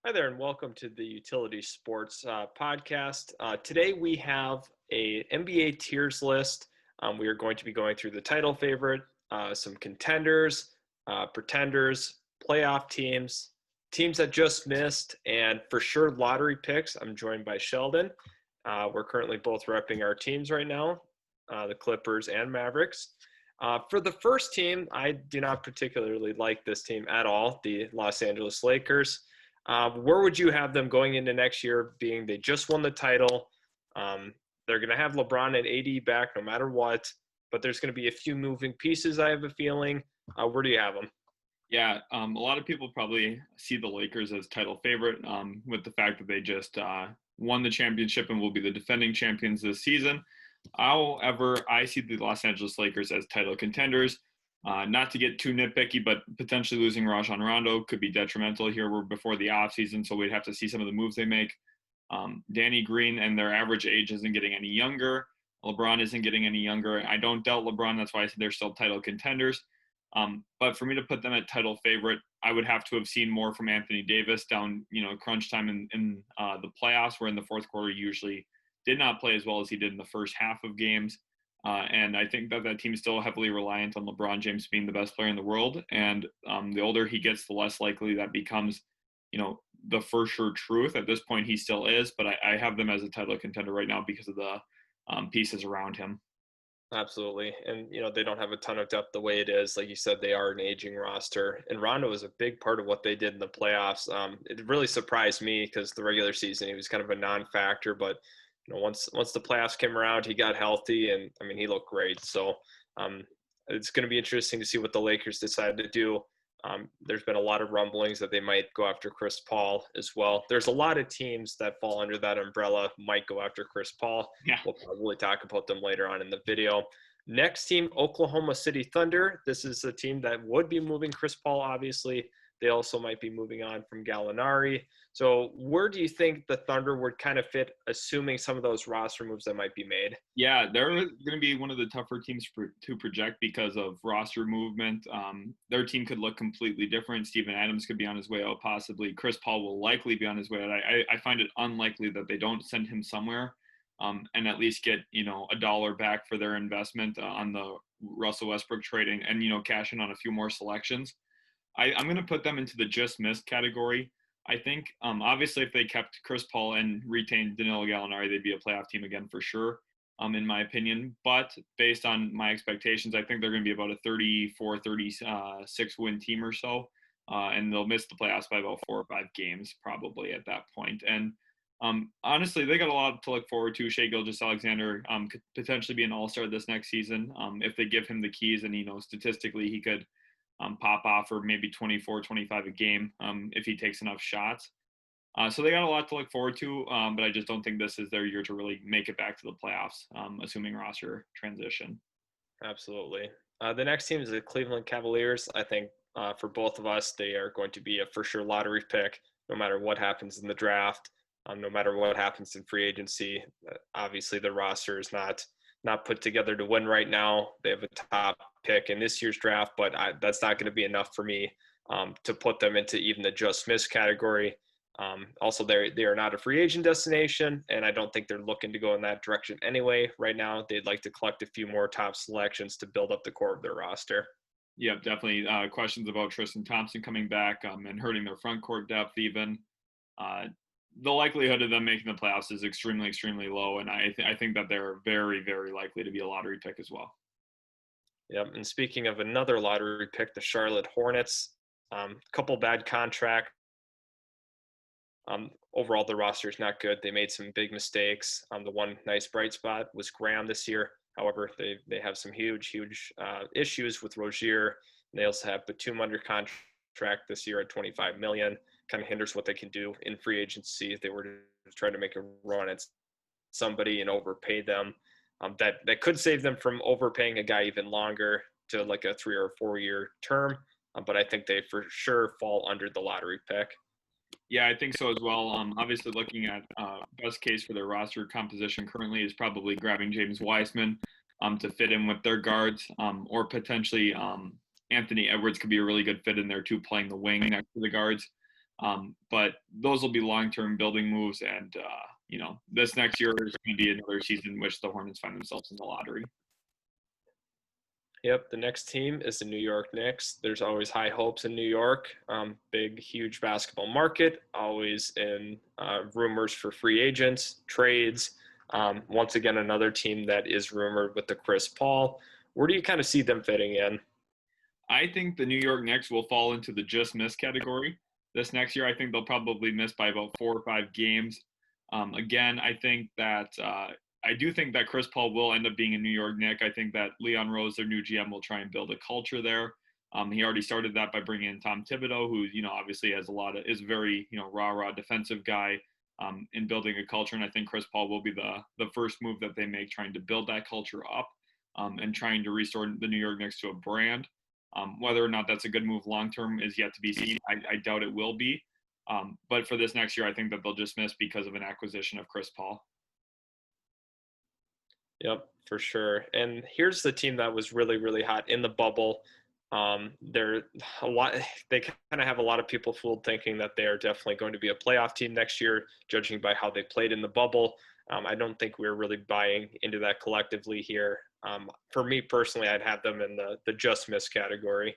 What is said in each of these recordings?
Hi there, and welcome to the Utility Sports podcast. Today we have a NBA tiers list. We are going to be going through the title favorite, some contenders, pretenders, playoff teams, teams that just missed, and for sure lottery picks. I'm joined by Sheldon. We're currently both repping our teams right now, the Clippers and Mavericks. For the first team, I do not particularly like this team at all, the Los Angeles Lakers. Where would you have them going into next year, being they just won the title? They're going to have LeBron and AD back no matter what, but there's going to be a few moving pieces, I have a feeling. Where do you have them? Yeah, a lot of people probably see the Lakers as title favorite with the fact that they just won the championship and will be the defending champions this season. However, I see the Los Angeles Lakers as title contenders. Not to get too nitpicky, but potentially losing Rajon Rondo could be detrimental here. We're before the offseason, so we'd have to see some of the moves they make. Danny Green and their average age isn't getting any younger. LeBron isn't getting any younger. I don't doubt LeBron. That's why I said they're still title contenders. But for me to put them at title favorite, I would have to have seen more from Anthony Davis down, crunch time in the playoffs, where in the fourth quarter he usually did not play as well as he did in the first half of games. And I think that team is still heavily reliant on LeBron James being the best player in the world. And the older he gets, the less likely that becomes, the for sure truth. At this point, he still is, but I have them as a title contender right now because of the pieces around him. Absolutely. And, they don't have a ton of depth the way it is. Like you said, they are an aging roster. And Rondo was a big part of what they did in the playoffs. It really surprised me because the regular season, he was kind of a non factor. But, once the playoffs came around, he got healthy. And, I mean, he looked great. So it's going to be interesting to see what the Lakers decide to do. There's been a lot of rumblings that they might go after Chris Paul as well. There's a lot of teams that fall under that umbrella, might go after Chris Paul. Yeah. We'll probably talk about them later on in the video. Next team, Oklahoma City Thunder. This is a team that would be moving Chris Paul, obviously. They also might be moving on from Gallinari. So where do you think the Thunder would kind of fit, assuming some of those roster moves that might be made? Yeah, they're going to be one of the tougher teams to project because of roster movement. Their team could look completely different. Steven Adams could be on his way out, possibly. Chris Paul will likely be on his way out. I find it unlikely that they don't send him somewhere and at least get, a dollar back for their investment on the Russell Westbrook trading and, cash in on a few more selections. I'm going to put them into the just missed category. I think, obviously, if they kept Chris Paul and retained Danilo Gallinari, they'd be a playoff team again for sure, in my opinion. But based on my expectations, I think they're going to be about a 34, 36 win team or so. And they'll miss the playoffs by about 4 or 5 games probably at that point. And honestly, they got a lot to look forward to. Shai Gilgeous-Alexander could potentially be an all-star this next season if they give him the keys. And, statistically, he could pop off for maybe 24, 25 a game if he takes enough shots. So they got a lot to look forward to, but I just don't think this is their year to really make it back to the playoffs, assuming roster transition. Absolutely. The next team is the Cleveland Cavaliers. I think for both of us, they are going to be a for sure lottery pick, no matter what happens in the draft, no matter what happens in free agency. Obviously, the roster is not put together to win right now. They have a top pick in this year's draft, but that's not going to be enough for me to put them into even the just miss category. Also, they are not a free agent destination, and I don't think they're looking to go in that direction anyway. Right now, they'd like to collect a few more top selections to build up the core of their roster. Yeah, definitely. Questions about Tristan Thompson coming back and hurting their front court depth even. The likelihood of them making the playoffs is extremely, extremely low, and I think that they're very, very likely to be a lottery pick as well. Yep. And speaking of another lottery pick, the Charlotte Hornets, couple bad contracts. Overall, the roster is not good. They made some big mistakes. The one nice bright spot was Graham this year. However, they have some huge issues with Rozier. They also have Batum under contract this year at $25 million. Kind of hinders what they can do in free agency if they were to try to make a run at somebody and overpay them. That could save them from overpaying a guy even longer to like a 3 or 4 year term. But I think they for sure fall under the lottery pick. Yeah, I think so as well. Obviously, looking at best case for their roster composition currently is probably grabbing James Wiseman to fit in with their guards, or potentially Anthony Edwards could be a really good fit in there too, playing the wing next to the guards. But those will be long-term building moves, and this next year is going to be another season in which the Hornets find themselves in the lottery. Yep, the next team is the New York Knicks. There's always high hopes in New York. Big, huge basketball market, always in rumors for free agents, trades. Once again, another team that is rumored with the Chris Paul. Where do you kind of see them fitting in? I think the New York Knicks will fall into the just miss category. This next year, I think they'll probably miss by about 4 or 5 games. Again, I do think that Chris Paul will end up being a New York Knick. I think that Leon Rose, their new GM, will try and build a culture there. He already started that by bringing in Tom Thibodeau, who obviously has is very rah defensive guy in building a culture. And I think Chris Paul will be the first move that they make, trying to build that culture up and trying to restore the New York Knicks to a brand. Whether or not that's a good move long term is yet to be seen. I doubt it will be. But for this next year, I think that they'll just miss because of an acquisition of Chris Paul. Yep, for sure. And here's the team that was really, really hot in the bubble. They're a lot. They kind of have a lot of people fooled, thinking that they are definitely going to be a playoff team next year, judging by how they played in the bubble. I don't think we're really buying into that collectively here. For me personally, I'd have them in the just miss category.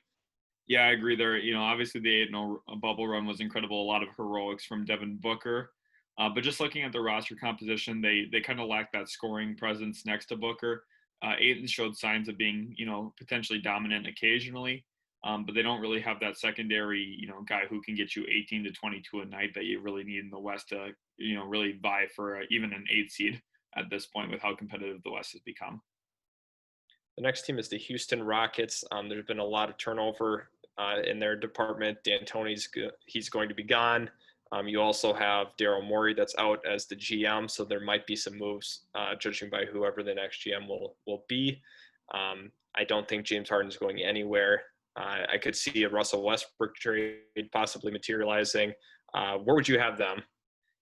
Yeah, I agree. There, obviously the 8-0 bubble run was incredible. A lot of heroics from Devin Booker. But just looking at the roster composition, they kind of lack that scoring presence next to Booker. Ayton showed signs of being, potentially dominant occasionally, but they don't really have that secondary, guy who can get you 18 to 22 a night that you really need in the West to, really vie for even an 8 seed at this point with how competitive the West has become. The next team is the Houston Rockets. There's been a lot of turnover in their department. D'Antoni's he's going to be gone. You also have Daryl Morey that's out as the GM, so there might be some moves, judging by whoever the next GM will be. I don't think James Harden is going anywhere. I could see a Russell Westbrook trade possibly materializing. Where would you have them?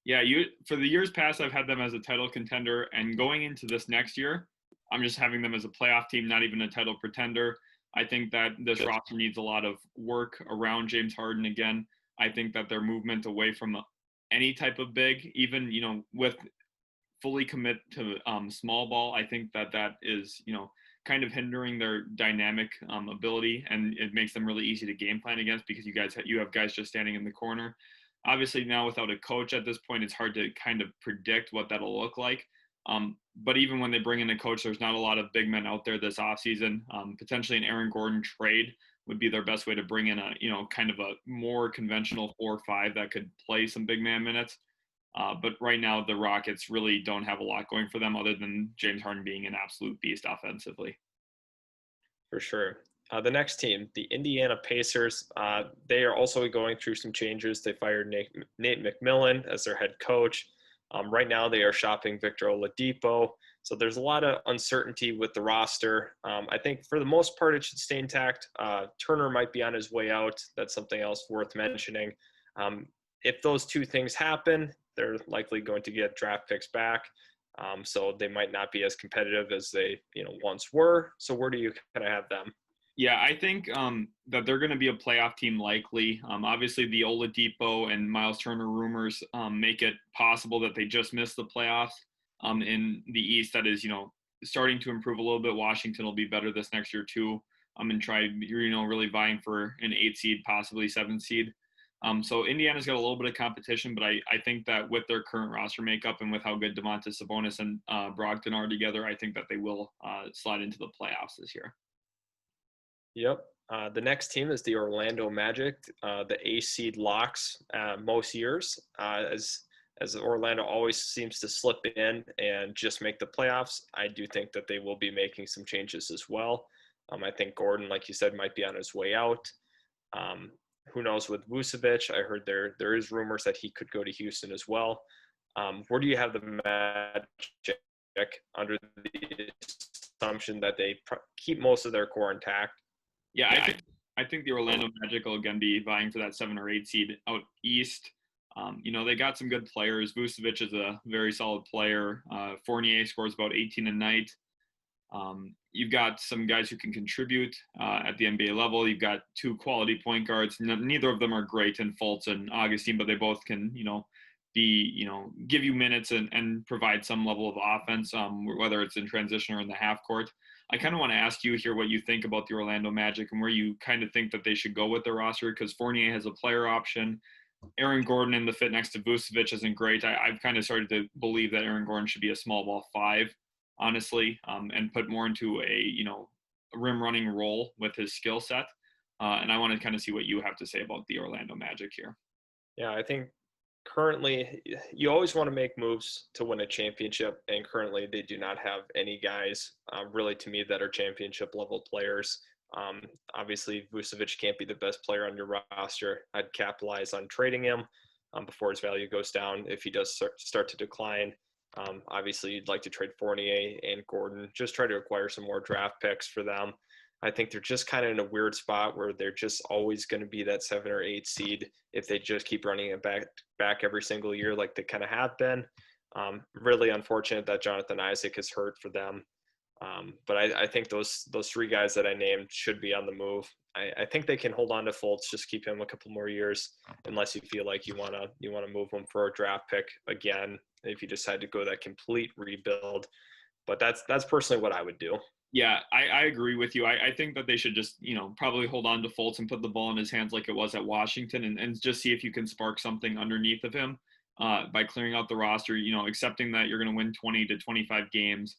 Yeah, for the years past, I've had them as a title contender, and going into this next year, I'm just having them as a playoff team, not even a title pretender. I think that this roster needs a lot of work around James Harden again. I think that their movement away from any type of big, even, with fully commit to small ball, I think that is, kind of hindering their dynamic ability, and it makes them really easy to game plan against because you have guys just standing in the corner. Obviously now without a coach at this point, it's hard to kind of predict what that'll look like. But even when they bring in a coach, there's not a lot of big men out there this offseason. Potentially an Aaron Gordon trade would be their best way to bring in a, kind of a more conventional 4-5 that could play some big man minutes. But right now, the Rockets really don't have a lot going for them other than James Harden being an absolute beast offensively. For sure. The next team, the Indiana Pacers, they are also going through some changes. They fired Nate McMillan as their head coach. Right now, they are shopping Victor Oladipo. So there's a lot of uncertainty with the roster. I think for the most part, it should stay intact. Turner might be on his way out. That's something else worth mentioning. If those two things happen, they're likely going to get draft picks back. So they might not be as competitive as they once were. So where do you kind of have them? Yeah, I think that they're going to be a playoff team likely. Obviously, the Oladipo and Miles Turner rumors make it possible that they just miss the playoffs. In the East, that is, starting to improve a little bit. Washington will be better this next year too. And try, really vying for an 8 seed, possibly 7 seed. So Indiana's got a little bit of competition, but I think that with their current roster makeup and with how good Domantas Sabonis and Brogdon are together, I think that they will slide into the playoffs this year. Yep. The next team is the Orlando Magic, the A seed locks most years, as Orlando always seems to slip in and just make the playoffs. I do think that they will be making some changes as well. I think Gordon, like you said, might be on his way out. Who knows with Vucevic? I heard there is rumors that he could go to Houston as well. Where do you have the Magic under the assumption that they keep most of their core intact? Yeah, I think the Orlando Magic will again be vying for that 7 or 8 seed out east. They got some good players. Vucevic is a very solid player. Fournier scores about 18 a night. You've got some guys who can contribute at the NBA level. You've got two quality point guards. Neither of them are great in Fultz and Augustine, but they both can, give you minutes and provide some level of offense, whether it's in transition or in the half court. I kind of want to ask you here what you think about the Orlando Magic and where you kind of think that they should go with their roster, because Fournier has a player option. Aaron Gordon in the fit next to Vucevic isn't great. I've kind of started to believe that Aaron Gordon should be a small ball five, honestly, and put more into a rim running role with his skill set. And I want to kind of see what you have to say about the Orlando Magic here. Yeah, I think currently you always want to make moves to win a championship, and currently they do not have any guys really to me that are championship level players. Obviously, Vucevic can't be the best player on your roster. I'd capitalize on trading him before his value goes down if he does start to decline. Obviously, you'd like to trade Fournier and Gordon, just try to acquire some more draft picks for them. I think they're just kind of in a weird spot where they're just always going to be that 7 or 8 seed if they just keep running it back every single year like they kind of have been. Really unfortunate that Jonathan Isaac is hurt for them. But I think those three guys that I named should be on the move. I think they can hold on to Fultz, just keep him a couple more years, unless you feel like you wanna move him for a draft pick again if you decide to go that complete rebuild. But that's personally what I would do. Yeah, I agree with you. I think that they should just, probably hold on to Fultz and put the ball in his hands like it was at Washington, and just see if you can spark something underneath of him by clearing out the roster, accepting that you're going to win 20 to 25 games.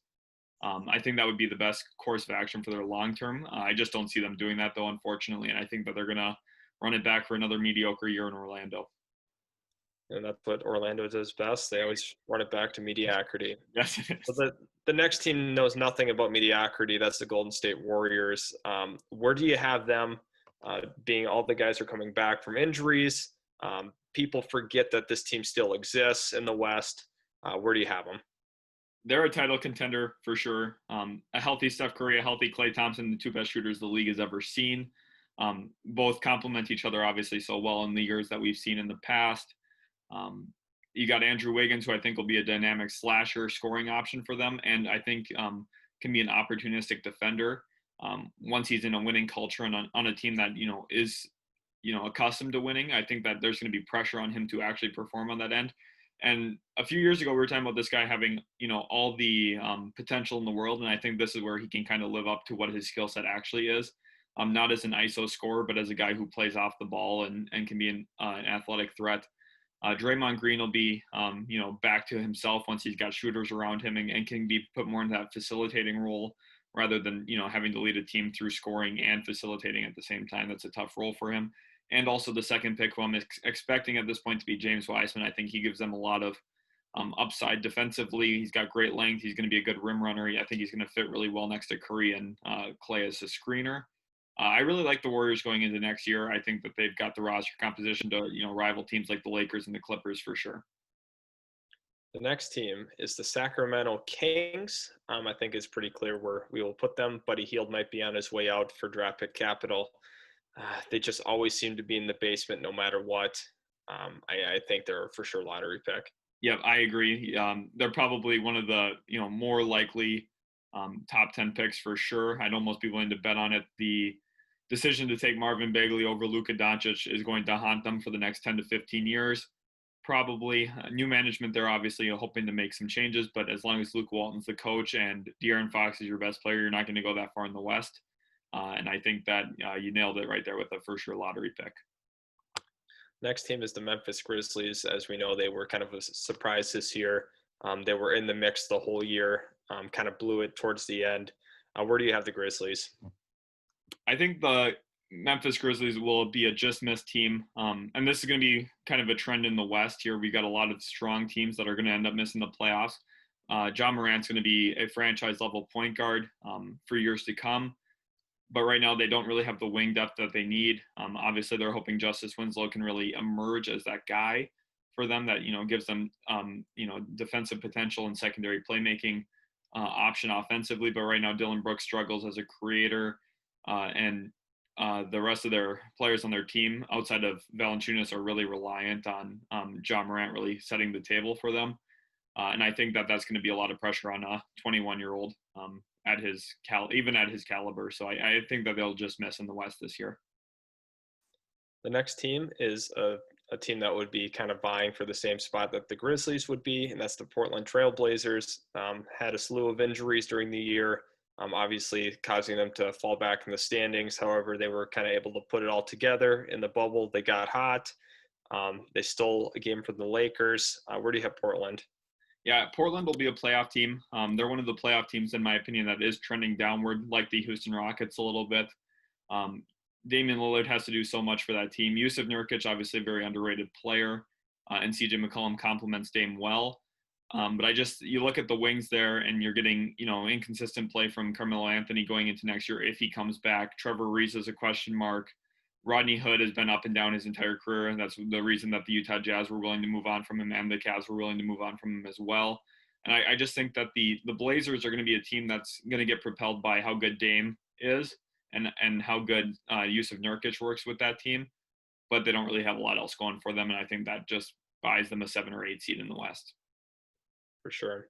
I think that would be the best course of action for their long term. I just don't see them doing that, though, unfortunately. And I think that they're going to run it back for another mediocre year in Orlando. And that's what Orlando does best. They always run it back to mediocrity. Yes, it is. But the next team knows nothing about mediocrity. That's the Golden State Warriors. Where do you have them? Being all the guys are coming back from injuries. People forget that this team still exists in the West. Where do you have them? They're a title contender for sure. A healthy Steph Curry, a healthy Klay Thompson, the two best shooters the league has ever seen. Both complement each other obviously so well in the years that we've seen in the past. You got Andrew Wiggins, who I think will be a dynamic slasher scoring option for them, and I think can be an opportunistic defender once he's in a winning culture and on a team that is accustomed to winning. I think that there's going to be pressure on him to actually perform on that end. And a few years ago, we were talking about this guy having all the potential in the world, and I think this is where he can kind of live up to what his skill set actually is. Not as an ISO scorer, but as a guy who plays off the ball and can be an athletic threat. Draymond Green will be, back to himself once he's got shooters around him and can be put more in that facilitating role rather than, having to lead a team through scoring and facilitating at the same time. That's a tough role for him. And also the second pick, who I'm expecting at this point to be James Wiseman. I think he gives them a lot of upside defensively. He's got great length. He's going to be a good rim runner. I think he's going to fit really well next to Curry and Klay as a screener. I really like the Warriors going into next year. I think that they've got the roster composition to, rival teams like the Lakers and the Clippers for sure. The next team is the Sacramento Kings. I think it's pretty clear where we will put them. Buddy Hield might be on his way out for draft pick capital. They just always seem to be in the basement no matter what. I think they're for sure lottery pick. Yeah, I agree. They're probably one of the more likely top 10 picks for sure. I'd almost be willing to bet on it. The decision to take Marvin Bagley over Luka Doncic is going to haunt them for the next 10 to 15 years. Probably new management. They're obviously hoping to make some changes, but as long as Luke Walton's the coach and De'Aaron Fox is your best player, you're not going to go that far in the West. And I think that you nailed it right there with a for sure lottery pick. Next team is the Memphis Grizzlies. As we know, they were kind of a surprise this year. They were in the mix the whole year, kind of blew it towards the end. Where do you have the Grizzlies? I think the Memphis Grizzlies will be a just missed team. And this is going to be kind of a trend in the West here. We got a lot of strong teams that are going to end up missing the playoffs. Ja Morant's going to be a franchise level point guard for years to come. But right now they don't really have the wing depth that they need. Obviously they're hoping Justice Winslow can really emerge as that guy for them that, gives them, defensive potential and secondary playmaking option offensively. But right now Dylan Brooks struggles as a creator and the rest of their players on their team outside of Valanciunas are really reliant on Ja Morant really setting the table for them. And I think that that's going to be a lot of pressure on a 21-year-old even at his caliber. So I think that they'll just miss in the West this year. The next team is a team that would be kind of vying for the same spot that the Grizzlies would be, and that's the Portland Trail Blazers. Had a slew of injuries during the year, obviously causing them to fall back in the standings. However, they were kind of able to put it all together in the bubble. They got hot. They stole a game from the Lakers. Where do you have Portland? Yeah, Portland will be a playoff team. They're one of the playoff teams, in my opinion, that is trending downward, like the Houston Rockets a little bit. Um, Damian Lillard has to do so much for that team. Yusuf Nurkic, obviously a very underrated player, and CJ McCollum complements Dame well. But you look at the wings there, and you're getting, inconsistent play from Carmelo Anthony going into next year if he comes back. Trevor Ariza is a question mark. Rodney Hood has been up and down his entire career, and that's the reason that the Utah Jazz were willing to move on from him, and the Cavs were willing to move on from him as well. And I just think that the Blazers are going to be a team that's going to get propelled by how good Dame is and how good Yusuf Nurkic works with that team, but they don't really have a lot else going for them, and I think that just buys them a 7 or 8 seed in the West. For sure.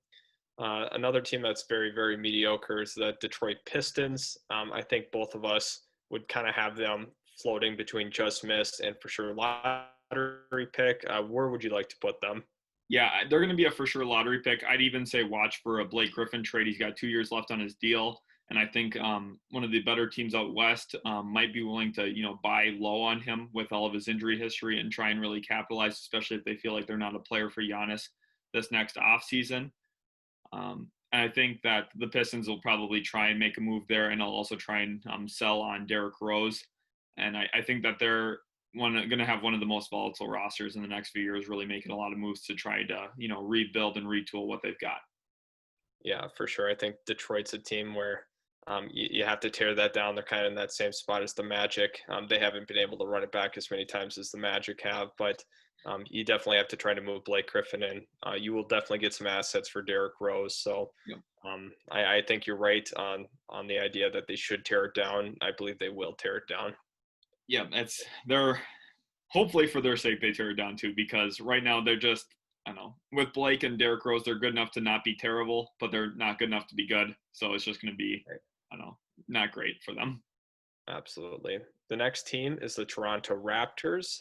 Another team that's very, very mediocre is the Detroit Pistons. I think both of us would kind of have them floating between just missed and for sure lottery pick. Where would you like to put them? Yeah, they're going to be a for sure lottery pick. I'd even say watch for a Blake Griffin trade. He's got 2 years left on his deal. And I think one of the better teams out West might be willing to, buy low on him with all of his injury history and try and really capitalize, especially if they feel like they're not a player for Giannis this next offseason. And I think that the Pistons will probably try and make a move there, and they'll also try and sell on Derrick Rose. And I think that they're going to have one of the most volatile rosters in the next few years, really making a lot of moves to try to, rebuild and retool what they've got. Yeah, for sure. I think Detroit's a team where you have to tear that down. They're kind of in that same spot as the Magic. They haven't been able to run it back as many times as the Magic have, but you definitely have to try to move Blake Griffin in. You will definitely get some assets for Derrick Rose. So Yep. I think you're right on the idea that they should tear it down. I believe they will tear it down. Yeah, they're hopefully for their sake they tear it down too, because right now they're just, I don't know, with Blake and Derrick Rose, they're good enough to not be terrible, but they're not good enough to be good. So it's just going to be, I don't know, not great for them. Absolutely. The next team is the Toronto Raptors.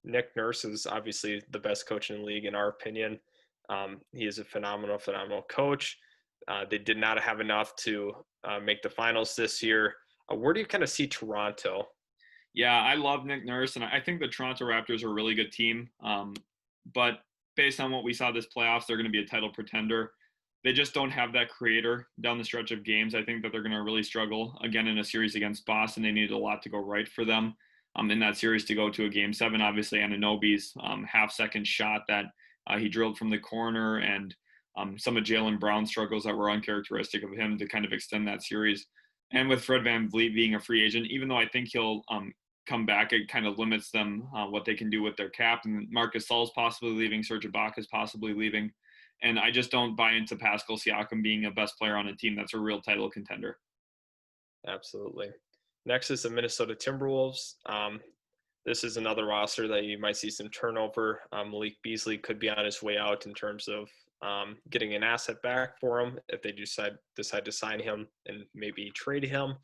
Nick Nurse is obviously the best coach in the league, in our opinion. He is a phenomenal, phenomenal coach. They did not have enough to make the finals this year. Where do you kind of see Toronto? Yeah, I love Nick Nurse, and I think the Toronto Raptors are a really good team. But based on what we saw this playoffs, they're going to be a title pretender. They just don't have that creator down the stretch of games. I think that they're going to really struggle again in a series against Boston. They needed a lot to go right for them in that series to go to a game 7. Obviously, Anunoby's half-second shot that he drilled from the corner, and some of Jaylen Brown's struggles that were uncharacteristic of him to kind of extend that series. And with Fred VanVleet being a free agent, even though I think he'll come back, it kind of limits them what they can do with their cap. And Marc Gasol's possibly leaving, Serge Ibaka's possibly leaving. And I just don't buy into Pascal Siakam being a best player on a team that's a real title contender. Absolutely. Next is the Minnesota Timberwolves. This is another roster that you might see some turnover. Malik Beasley could be on his way out in terms of getting an asset back for him if they decide to sign him and maybe trade him.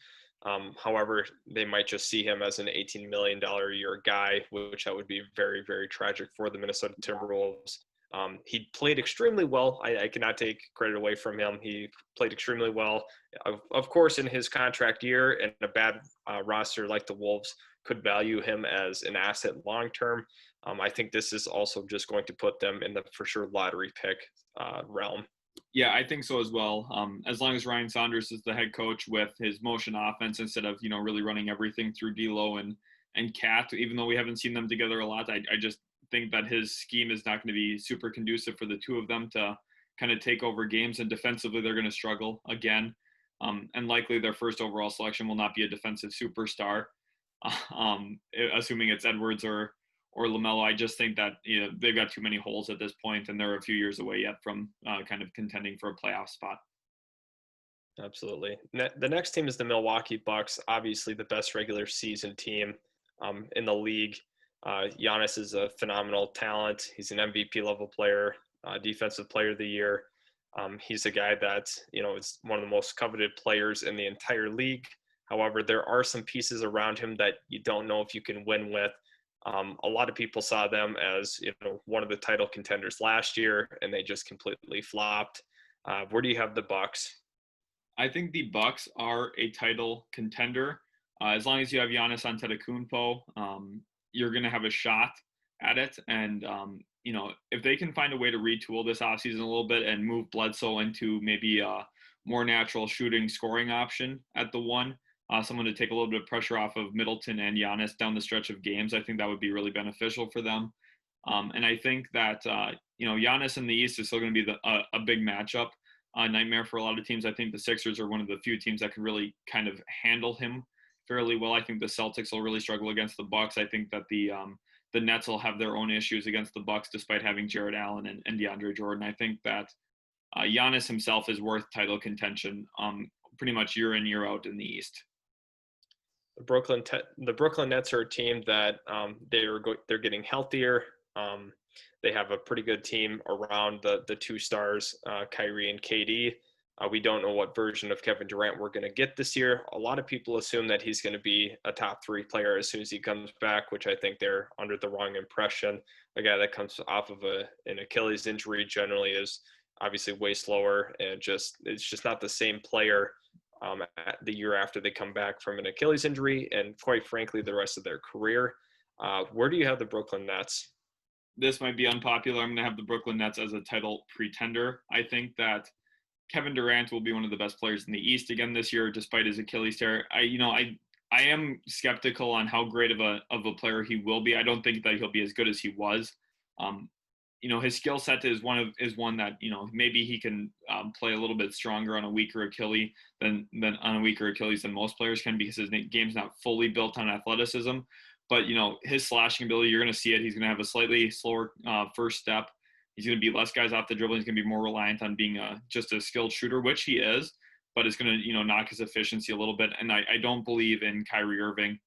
However, they might just see him as an $18 million a year guy, which that would be very, very tragic for the Minnesota Timberwolves. He played extremely well. I cannot take credit away from him. He played extremely well. Of course, in his contract year, and a bad roster like the Wolves could value him as an asset long-term. I think this is also just going to put them in the for sure lottery pick realm. Yeah, I think so as well. As long as Ryan Saunders is the head coach with his motion offense instead of, really running everything through D'Lo and Cat, even though we haven't seen them together a lot, I just think that his scheme is not going to be super conducive for the two of them to kind of take over games, and defensively they're going to struggle again. And likely their first overall selection will not be a defensive superstar, assuming it's Edwards or LaMelo. I just think that they've got too many holes at this point, and they're a few years away yet from kind of contending for a playoff spot. Absolutely. The next team is the Milwaukee Bucks, obviously the best regular season team in the league. Giannis is a phenomenal talent. He's an MVP level player, defensive player of the year. He's a guy that, is one of the most coveted players in the entire league. However, there are some pieces around him that you don't know if you can win with. A lot of people saw them as, one of the title contenders last year, and they just completely flopped. Where do you have the Bucks? I think the Bucks are a title contender. As long as you have Giannis Antetokounmpo, you're going to have a shot at it. And if they can find a way to retool this offseason a little bit and move Bledsoe into maybe a more natural shooting scoring option at the one, someone to take a little bit of pressure off of Middleton and Giannis down the stretch of games, I think that would be really beneficial for them. And I think that Giannis in the East is still going to be a big matchup. Nightmare for a lot of teams. I think the Sixers are one of the few teams that can really kind of handle him fairly well. I think the Celtics will really struggle against the Bucks. I think that the Nets will have their own issues against the Bucks, despite having Jared Allen and DeAndre Jordan. I think that Giannis himself is worth title contention pretty much year in, year out in the East. The Brooklyn Nets are a team that they're getting healthier. They have a pretty good team around the two stars, Kyrie and KD. We don't know what version of Kevin Durant we're going to get this year. A lot of people assume that he's going to be a top 3 player as soon as he comes back, which I think they're under the wrong impression. A guy that comes off of an Achilles injury generally is obviously way slower, and it's just not the same player the year after they come back from an Achilles injury, and quite frankly, the rest of their career. Where do you have the Brooklyn Nets? This might be unpopular. I'm going to have the Brooklyn Nets as a title pretender. I think that Kevin Durant will be one of the best players in the East again this year, despite his Achilles tear. I am skeptical on how great of a player he will be. I don't think that he'll be as good as he was. His skill set is one that maybe he can play a little bit stronger on a weaker Achilles than most players can, because his game's not fully built on athleticism. But his slashing ability, you're going to see it. He's going to have a slightly slower first step. He's going to be less guys off the dribble. He's going to be more reliant on being just a skilled shooter, which he is. But it's going to knock his efficiency a little bit. And I don't believe in Kyrie Irving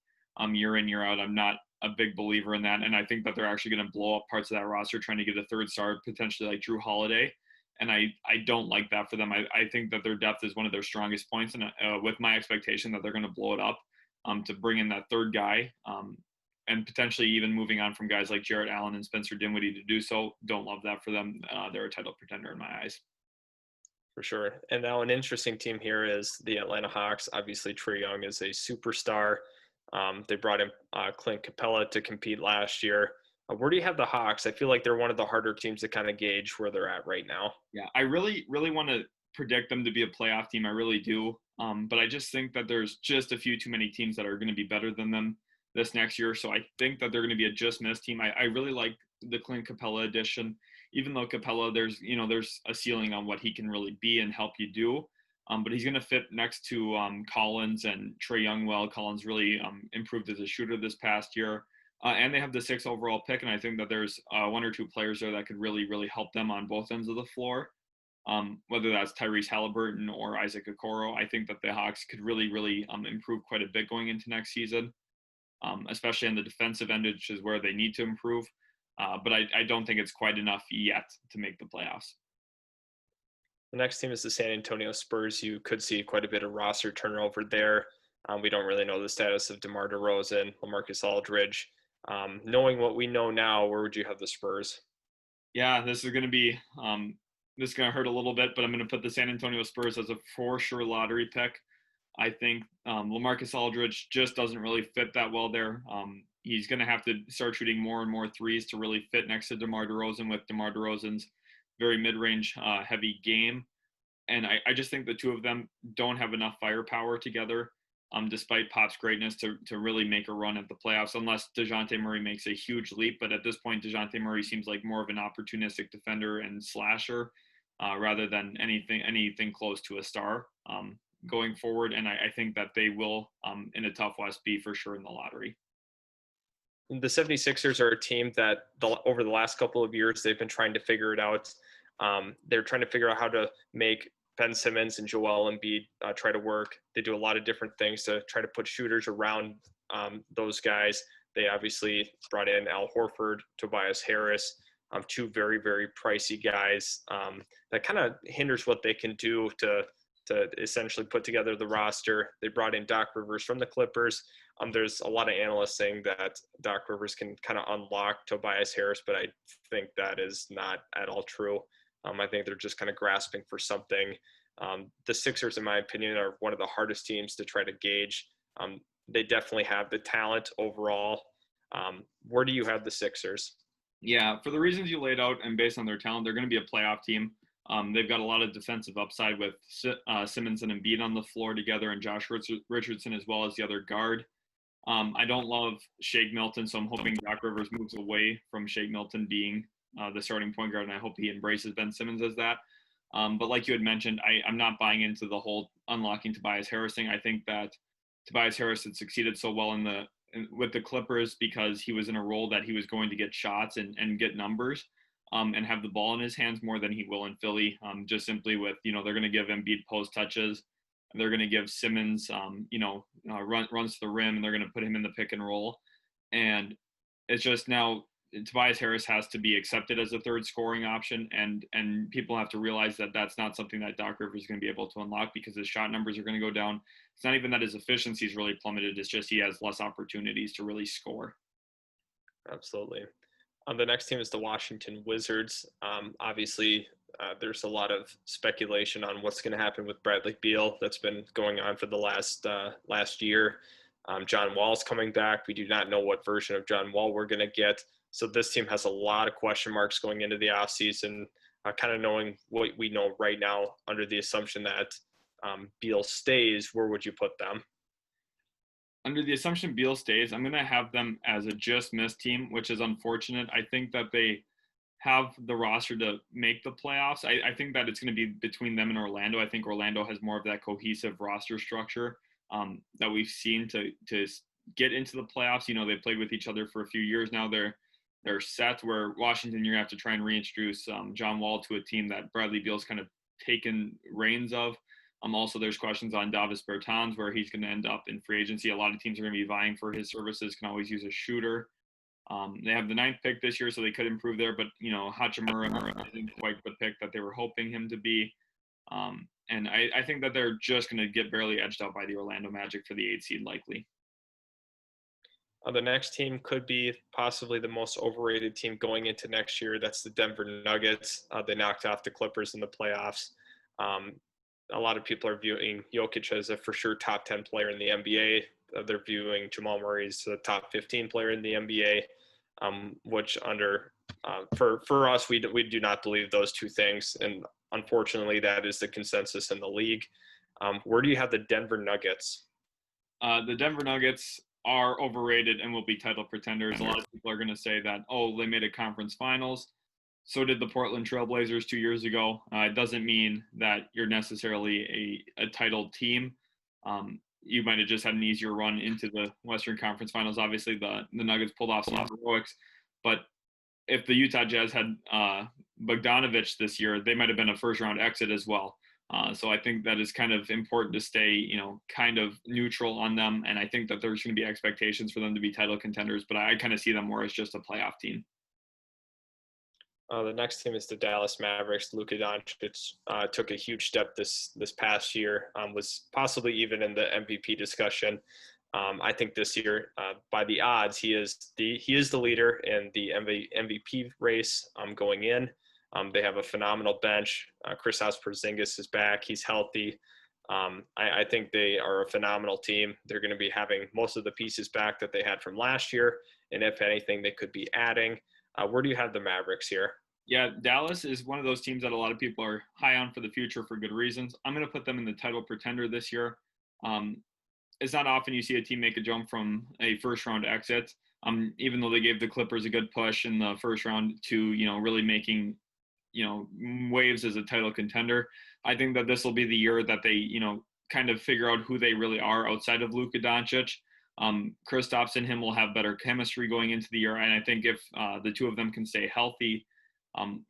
year in, year out. I'm not a big believer in that. And I think that they're actually going to blow up parts of that roster trying to get a third star, potentially like Drew Holiday. And I don't like that for them. I think that their depth is one of their strongest points. And with my expectation that they're going to blow it up to bring in that third guy, and potentially even moving on from guys like Jared Allen and Spencer Dinwiddie to do so, don't love that for them. They're a title pretender in my eyes. For sure. And now an interesting team here is the Atlanta Hawks. Obviously, Trae Young is a superstar. They brought in Clint Capella to compete last year. Where do you have the Hawks? I feel like they're one of the harder teams to kind of gauge where they're at right now. Yeah, I really, really want to predict them to be a playoff team. I really do. But I just think that there's just a few too many teams that are going to be better than them this next year. So I think that they're going to be a just miss team. I really like the Clint Capella addition, even though Capella, there's a ceiling on what he can really be and help you do. But he's going to fit next to Collins and Trae Young well. Collins really improved as a shooter this past year. And they have the 6th overall pick. And I think that there's 1 or 2 players there that could really, really help them on both ends of the floor. Whether that's Tyrese Halliburton or Isaac Okoro, I think that the Hawks could really, really improve quite a bit going into next season. Especially on the defensive end, which is where they need to improve. But I don't think it's quite enough yet to make the playoffs. The next team is the San Antonio Spurs. You could see quite a bit of roster turnover there. We don't really know the status of DeMar DeRozan, LaMarcus Aldridge. Knowing what we know now, where would you have the Spurs? Yeah, this is going to be this is going to hurt a little bit, but I'm going to put the San Antonio Spurs as a for sure lottery pick. I think LaMarcus Aldridge just doesn't really fit that well there. He's going to have to start shooting more and more threes to really fit next to DeMar DeRozan, with DeMar DeRozan's very mid-range heavy game. And I just think the two of them don't have enough firepower together, despite Pop's greatness, to really make a run at the playoffs, unless DeJounte Murray makes a huge leap. But at this point, DeJounte Murray seems like more of an opportunistic defender and slasher rather than anything close to a star going forward. And I think that they will, in a tough West, be for sure in the lottery. The 76ers are a team that over the last couple of years, they've been trying to figure it out. They're trying to figure out how to make Ben Simmons and Joel Embiid try to work. They do a lot of different things to try to put shooters around those guys. They obviously brought in Al Horford, Tobias Harris. two very, very pricey guys. That kind of hinders what they can do to essentially put together the roster. They brought in Doc Rivers from the Clippers. There's a lot of analysts saying that Doc Rivers can kind of unlock Tobias Harris, but I think that is not at all true. I think they're just kind of grasping for something. The Sixers, in my opinion, are one of the hardest teams to try to gauge. They definitely have the talent overall. Where do you have the Sixers? Yeah, for the reasons you laid out and based on their talent, they're going to be a playoff team. They've got a lot of defensive upside with Simmons and Embiid on the floor together, and Josh Richardson as well as the other guard. I don't love Shake Milton, so I'm hoping Doc Rivers moves away from Shake Milton being the starting point guard, and I hope he embraces Ben Simmons as that. But like you had mentioned, I'm not buying into the whole unlocking Tobias Harris thing. I think that Tobias Harris had succeeded so well with the Clippers because he was in a role that he was going to get shots and get numbers and have the ball in his hands more than he will in Philly. Just simply with, they're going to give Embiid post touches. They're going to give Simmons, runs to the rim, and they're going to put him in the pick and roll. And it's just now Tobias Harris has to be accepted as a third scoring option, and people have to realize that that's not something that Doc Rivers is going to be able to unlock because his shot numbers are going to go down. It's not even that his efficiency is really plummeted. It's just he has less opportunities to really score. Absolutely. The next team is the Washington Wizards. Obviously, there's a lot of speculation on what's going to happen with Bradley Beal. That's been going on for the last year. John Wall's coming back. We do not know what version of John Wall we're going to get. So this team has a lot of question marks going into the offseason, kind of knowing what we know right now under the assumption that Beal stays. Where would you put them? Under the assumption Beal stays, I'm going to have them as a just miss team, which is unfortunate. I think that they have the roster to make the playoffs. I think that it's going to be between them and Orlando. I think Orlando has more of that cohesive roster structure that we've seen to get into the playoffs. They played with each other for a few years now. They're set, where Washington, you're going to have to try and reintroduce John Wall to a team that Bradley Beal's kind of taken reins of. Also, there's questions on Davis Bertans, where he's going to end up in free agency. A lot of teams are going to be vying for his services, can always use a shooter. They have the 9th pick this year, so they could improve there. But, Hachimura isn't quite the pick that they were hoping him to be. And I think that they're just going to get barely edged out by the Orlando Magic for the 8th seed likely. The next team could be possibly the most overrated team going into next year. That's the Denver Nuggets. They knocked off the Clippers in the playoffs. A lot of people are viewing Jokic as a for sure top 10 player in the NBA. They're viewing Jamal Murray as a top 15 player in the NBA, which for us, we do not believe those two things. And unfortunately, that is the consensus in the league. Where do you have the Denver Nuggets? The Denver Nuggets are overrated and will be title pretenders. A lot of people are going to say that, they made a conference finals. So did the Portland Trailblazers 2 years ago. It doesn't mean that you're necessarily a titled team. You might have just had an easier run into the Western Conference Finals. Obviously, the Nuggets pulled off some heroics. But if the Utah Jazz had Bogdanovich this year, they might have been a first-round exit as well. So I think that is kind of important to stay, kind of neutral on them. And I think that there's going to be expectations for them to be title contenders. But I kind of see them more as just a playoff team. The next team is the Dallas Mavericks. Luka Doncic took a huge step this past year, was possibly even in the MVP discussion. I think this year, by the odds, he is the leader in the MVP race going in. They have a phenomenal bench. Kristaps Porzingis is back. He's healthy. I think they are a phenomenal team. They're going to be having most of the pieces back that they had from last year. And if anything, they could be adding. Where do you have the Mavericks here? Yeah, Dallas is one of those teams that a lot of people are high on for the future for good reasons. I'm going to put them in the title pretender this year. It's not often you see a team make a jump from a first-round exit, even though they gave the Clippers a good push in the first round to, really making, waves as a title contender. I think that this will be the year that they, kind of figure out who they really are outside of Luka Doncic. Kristaps and him will have better chemistry going into the year. And I think if the two of them can stay healthy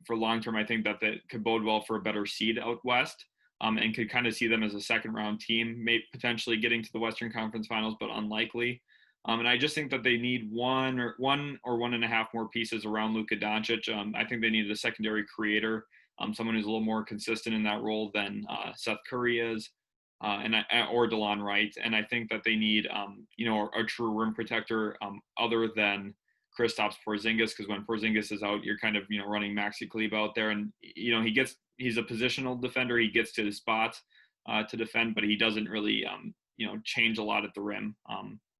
for long term, I think that could bode well for a better seed out west and could kind of see them as a second round team, maybe potentially getting to the Western Conference Finals, but unlikely. And I just think that they need one or one and a half more pieces around Luka Doncic. I think they needed a secondary creator, someone who's a little more consistent in that role than Seth Curry is, or DeLon Wright. And I think that they need, a true rim protector other than Kristaps Porzingis, because when Porzingis is out, you're kind of running Maxi Kleber out there, and he's a positional defender. He gets to his spots to defend, but he doesn't really change a lot at the rim.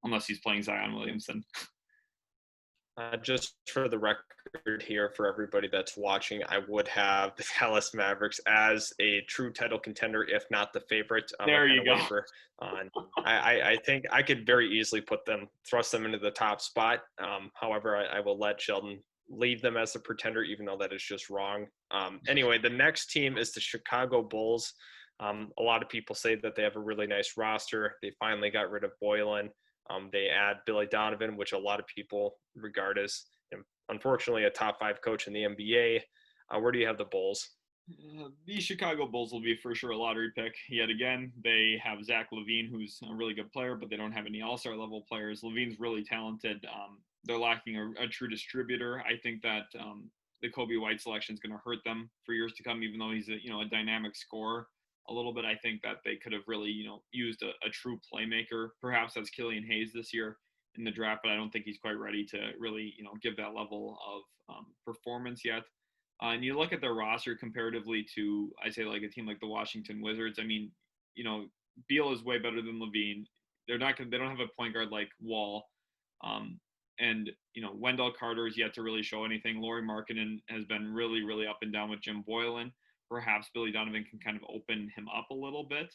Unless he's playing Zion Williamson. Just for the record here, for everybody that's watching, I would have the Dallas Mavericks as a true title contender, if not the favorite. There you go. I think I could very easily thrust them into the top spot. However, I will let Sheldon leave them as a pretender, even though that is just wrong. Anyway, the next team is the Chicago Bulls. A lot of people say that they have a really nice roster. They finally got rid of Boylan. They add Billy Donovan, which a lot of people regard as, unfortunately, a top 5 coach in the NBA. Where do you have the Bulls? The Chicago Bulls will be for sure a lottery pick. Yet again, they have Zach LaVine, who's a really good player, but they don't have any all-star level players. LaVine's really talented. They're lacking a true distributor. I think that the Kobe White selection is going to hurt them for years to come, even though he's a dynamic scorer. A little bit, I think that they could have really, used a true playmaker. Perhaps that's Killian Hayes this year in the draft, but I don't think he's quite ready to really, give that level of performance yet. And you look at their roster comparatively to, I say, like a team like the Washington Wizards. I mean, Beal is way better than LaVine. They don't have a point guard like Wall. And Wendell Carter is yet to really show anything. Lauri Markkanen has been really, really up and down with Jim Boylan. Perhaps Billy Donovan can kind of open him up a little bit.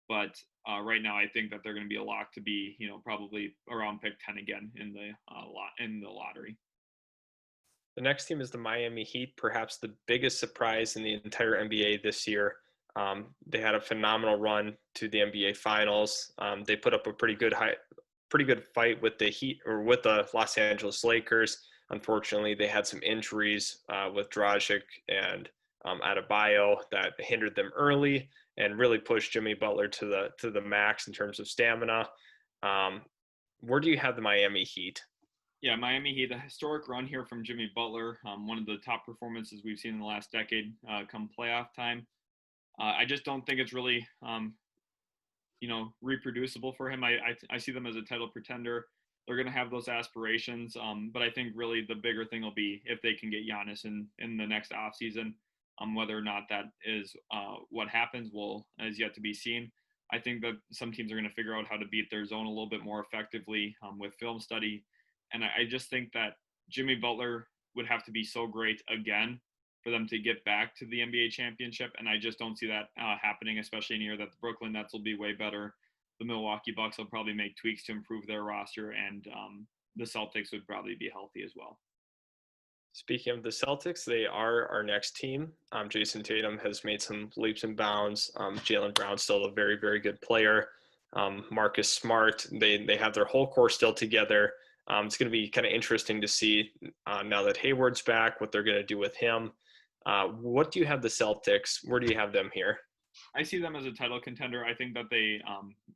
But right now, I think that they're going to be a lock to be, probably around pick 10 again in the lottery. The next team is the Miami Heat, perhaps the biggest surprise in the entire NBA this year. They had a phenomenal run to the NBA Finals. They put up a pretty good fight with the Heat, or with the Los Angeles Lakers. Unfortunately, they had some injuries with Dragic and Adebayo that hindered them early and really pushed Jimmy Butler to the max in terms of stamina. Where do you have the Miami Heat? Yeah, Miami Heat, a historic run here from Jimmy Butler, one of the top performances we've seen in the last decade come playoff time. I just don't think it's really, reproducible for him. I see them as a title pretender. They're going to have those aspirations, but I think really the bigger thing will be if they can get Giannis in the next offseason. Whether or not that is what happens is yet to be seen. I think that some teams are going to figure out how to beat their zone a little bit more effectively with film study. And I just think that Jimmy Butler would have to be so great again for them to get back to the NBA championship. And I just don't see that happening, especially in a year that the Brooklyn Nets will be way better. The Milwaukee Bucks will probably make tweaks to improve their roster, and the Celtics would probably be healthy as well. Speaking of the Celtics, they are our next team. Jason Tatum has made some leaps and bounds. Jaylen Brown's still a very, very good player. Marcus Smart, they have their whole core still together. It's going to be kind of interesting to see now that Hayward's back, what they're going to do with him. What do you have the Celtics? Where do you have them here? I see them as a title contender. I think that they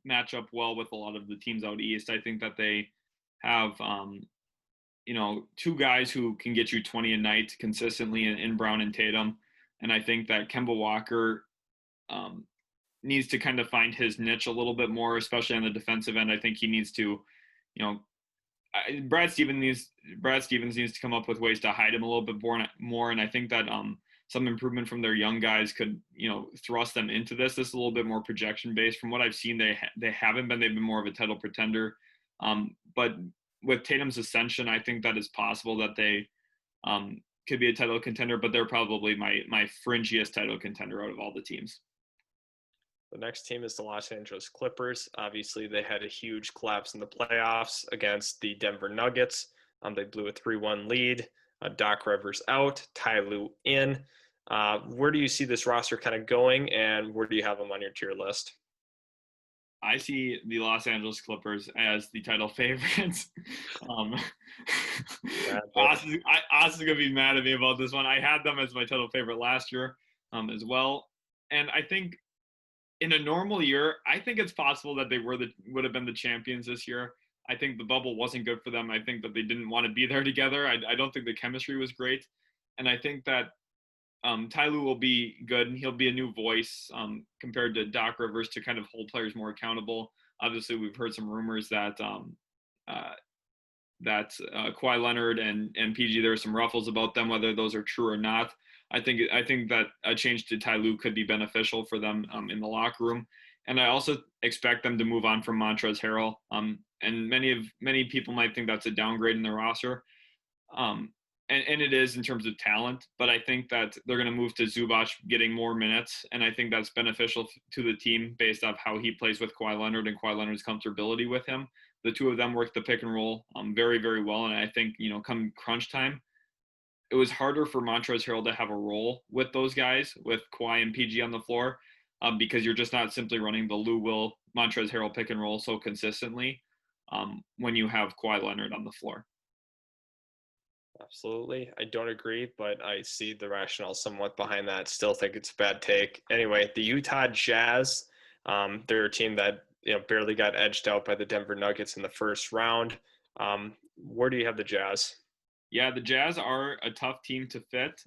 match up well with a lot of the teams out east. I think that they have two guys who can get you 20 a night consistently in Brown and Tatum. And I think that Kemba Walker needs to kind of find his niche a little bit more, especially on the defensive end. I think he needs to, Brad Stevens needs to come up with ways to hide him a little bit more. And I think that some improvement from their young guys could, thrust them into this. This is a little bit more projection based. From what I've seen, they haven't been. They've been more of a title pretender. But with Tatum's ascension, I think that it's possible that they could be a title contender, but they're probably my fringiest title contender out of all the teams. The next team is the Los Angeles Clippers. Obviously, they had a huge collapse in the playoffs against the Denver Nuggets. They blew a 3-1 lead. Doc Rivers out, Ty Lue in. Where do you see this roster kind of going, and where do you have them on your tier list? I see the Los Angeles Clippers as the title favorites. Austin's going to be mad at me about this one. I had them as my title favorite last year as well. And I think in a normal year, I think it's possible that they would have been the champions this year. I think the bubble wasn't good for them. I think that they didn't want to be there together. I don't think the chemistry was great. And I think that Ty Lue will be good, and he'll be a new voice compared to Doc Rivers to kind of hold players more accountable. Obviously, we've heard some rumors that uh, Kawhi Leonard and PG, there are some ruffles about them, whether those are true or not. I think that a change to Ty Lue could be beneficial for them in the locker room, and I also expect them to move on from Montrezl Harrell. And many people might think that's a downgrade in their roster. Um, and it is in terms of talent, but I think that they're going to move to Zubac getting more minutes, and I think that's beneficial to the team based off how he plays with Kawhi Leonard and Kawhi Leonard's comfortability with him. The two of them work the pick and roll very, very well, and I think, come crunch time, it was harder for Montrezl Harrell to have a role with those guys, with Kawhi and PG on the floor, because you're just not simply running the Lou Will Montrezl Harrell pick and roll so consistently when you have Kawhi Leonard on the floor. Absolutely. I don't agree, but I see the rationale somewhat behind that. Still think it's a bad take. Anyway, the Utah Jazz, they're a team that barely got edged out by the Denver Nuggets in the first round. Where do you have the Jazz? Yeah, the Jazz are a tough team to fit.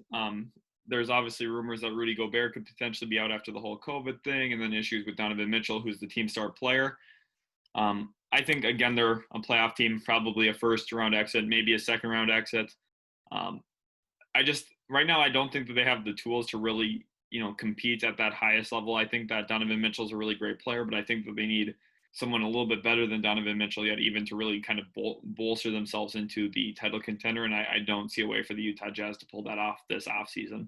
There's obviously rumors that Rudy Gobert could potentially be out after the whole COVID thing, and then issues with Donovan Mitchell, who's the team star player. I think, again, they're a playoff team, probably a first-round exit, maybe a second-round exit. Um, right now, I don't think that they have the tools to really, compete at that highest level. I think that Donovan Mitchell's a really great player, but I think that they need someone a little bit better than Donovan Mitchell yet, even to really kind of bolster themselves into the title contender. And I don't see a way for the Utah Jazz to pull that off this offseason.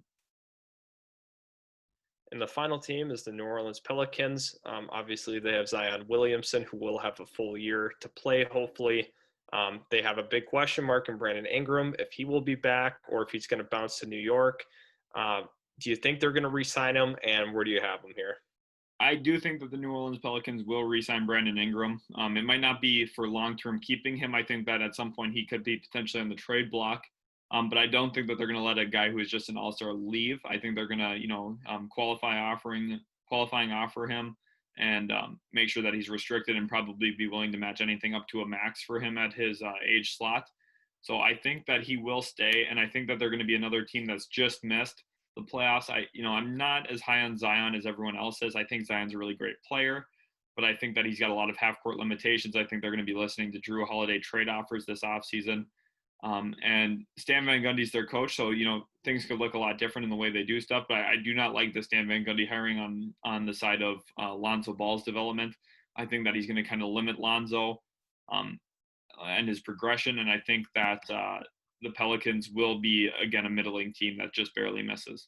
And the final team is the New Orleans Pelicans. Obviously, they have Zion Williamson, who will have a full year to play, hopefully. They have a big question mark in Brandon Ingram, if he will be back or if he's going to bounce to New York. Do you think they're going to re-sign him, and where do you have him here? I do think that the New Orleans Pelicans will re-sign Brandon Ingram. It might not be for long-term keeping him. I think that at some point he could be potentially on the trade block. But I don't think that they're going to let a guy who is just an all-star leave. I think they're going to, qualifying offer him and make sure that he's restricted and probably be willing to match anything up to a max for him at his age slot. So I think that he will stay, and I think that they're going to be another team that's just missed the playoffs. I'm not as high on Zion as everyone else is. I think Zion's a really great player, but I think that he's got a lot of half-court limitations. I think they're going to be listening to Drew Holiday trade offers this offseason. And Stan Van Gundy's their coach, so things could look a lot different in the way they do stuff. But I do not like the Stan Van Gundy hiring on the side of Lonzo Ball's development. I think that he's going to kind of limit Lonzo and his progression, and I think that the Pelicans will be, again, a middling team that just barely misses.